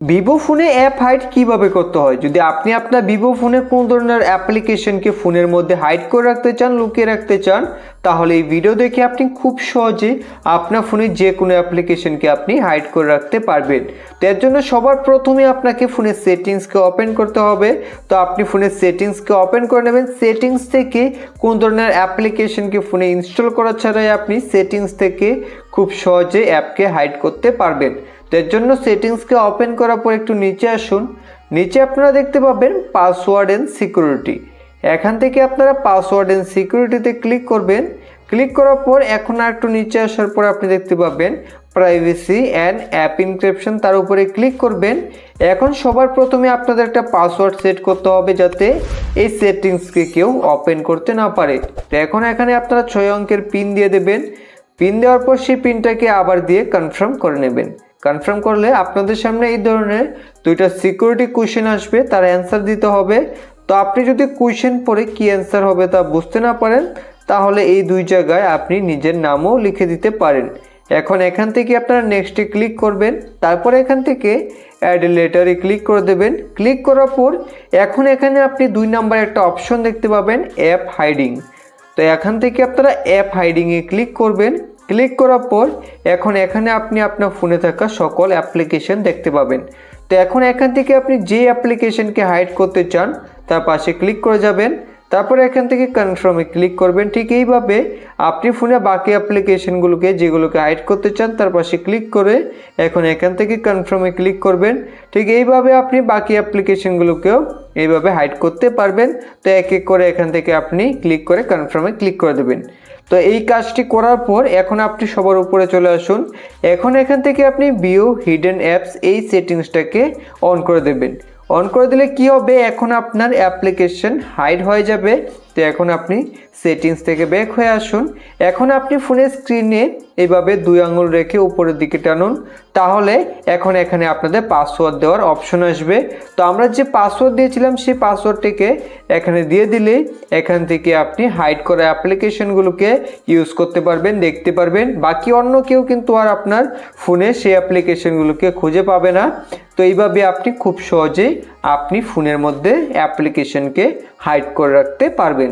Vivo ফোনে app hide কিভাবে করতে হয়? যদি আপনি আপনার ভিভো ফোনে কোন ধরনের অ্যাপ্লিকেশনকে ফোনের মধ্যে হাইড করে রাখতে চান, লুকিয়ে রাখতে চান, তাহলে এই ভিডিও দেখে আপনি খুব সহজে আপনার ফোনের যে কোনো অ্যাপ্লিকেশনকে আপনি হাইড করে রাখতে পারবেন। তো এর জন্য সবার প্রথমে আপনাকে ফোনের সেটিংসকে ওপেন করতে হবে। তো আপনি ফোনের সেটিংসকে ওপেন করে নেবেন। সেটিংস থেকে কোন ধরনের অ্যাপ্লিকেশনকে ফোনে ইনস্টল করা ছাড়াই আপনি সেটিংস থেকে খুব সহজে অ্যাপকে হাইড করতে পারবেন। তো এর জন্য সেটিংসকে ওপেন করার পর একটু নিচে আসুন। নিচে আপনারা দেখতে পাবেন পাসওয়ার্ড অ্যান্ড সিকিউরিটি। এখান থেকে আপনারা পাসওয়ার্ড অ্যান্ড সিকিউরিটিতে ক্লিক করবেন। ক্লিক করার পর এখন আর একটু নিচে আসার পর আপনি দেখতে পাবেন প্রাইভেসি অ্যান্ড অ্যাপ ইনক্রিপশন, তার উপরে ক্লিক করবেন। এখন সবার প্রথমে আপনাদের একটা পাসওয়ার্ড সেট করতে হবে যাতে এই সেটিংসকে কেউ ওপেন করতে না পারে। তো এখন এখানে আপনারা 6 অঙ্কের পিন দিয়ে দেবেন। পিন দেওয়ার পর সেই পিনটাকে আবার দিয়ে কনফার্ম করে নেবেন। কনফার্ম করলে আপনাদের সামনে এই ধরনের দুইটা সিকিউরিটি কোশ্চেন আসবে, তার অ্যান্সার দিতে হবে। তো আপনি যদি কোশ্চেন পড়ে কি অ্যান্সার হবে তা বুঝতে না পারেন, তাহলে এই দুই জায়গায় আপনি নিজের নামও লিখে দিতে পারেন। এখন এখান থেকে আপনারা নেক্সটে ক্লিক করবেন। তারপরে এখান থেকে অ্যাড লেটারে ক্লিক করে দেবেন। ক্লিক করার পর এখন এখানে আপনি 2 নম্বরে একটা অপশন দেখতে পাবেন অ্যাপ হাইডিং। তো এখান থেকে আপনারা অ্যাপ হাইডিংয়ে ক্লিক করবেন। ক্লিক করার পর এখন এখানে আপনি আপনার ফোনে থাকা সকল অ্যাপ্লিকেশন দেখতে পাবেন। তো এখন এখান থেকে আপনি যে অ্যাপ্লিকেশনকে হাইড করতে চান তার পাশে ক্লিক করে যাবেন। তারপর এখান থেকে কনফার্মে ক্লিক করবেন। ঠিক এইভাবে আপনি ফোনে বাকি অ্যাপ্লিকেশনগুলোকে যেগুলোকে হাইড করতে চান তার পাশে ক্লিক করে এখন এখান থেকে কনফার্মে ক্লিক করবেন। ঠিক এইভাবে আপনি বাকি অ্যাপ্লিকেশনগুলোকেও এইভাবে হাইড করতে পারবেন। তো এক এক করে এখান থেকে আপনি ক্লিক করে কনফার্মে ক্লিক করে দেবেন। তো এই কাজটি করার পর এখন আপনি সবার উপরে চলে আসুন। এখন এখান থেকে আপনি ভিউ হিডেন অ্যাপস এই সেটিংসটাকে অন করে দেবেন। অন করে দিলে কি হবে, এখন আপনার অ্যাপ্লিকেশন হাইড হয়ে যাবে। তো এখন আপনি সেটিংস থেকে ব্যাক হয়ে আসুন। এখন আপনি ফোনের স্ক্রিনে এইভাবে 2 আঙুল রেখে উপরের দিকে টানুন, তাহলে এখন এখানে আপনাদের পাসওয়ার্ড দেওয়ার অপশন আসবে। তো আমরা যে পাসওয়ার্ড দিয়েছিলাম সেই পাসওয়ার্ডটিকে এখানে দিয়ে দিলে এখান থেকে আপনি হাইড করা অ্যাপ্লিকেশনগুলোকে ইউজ করতে পারবেন, দেখতে পারবেন। বাকি অন্য কেউ কিন্তু আর আপনার ফোনে সেই অ্যাপ্লিকেশনগুলোকে খুঁজে পাবে না। তো এইভাবে আপনি খুব সহজেই আপনি ফোনের মধ্যে অ্যাপ্লিকেশনকে হাইড করে রাখতে পারবেন।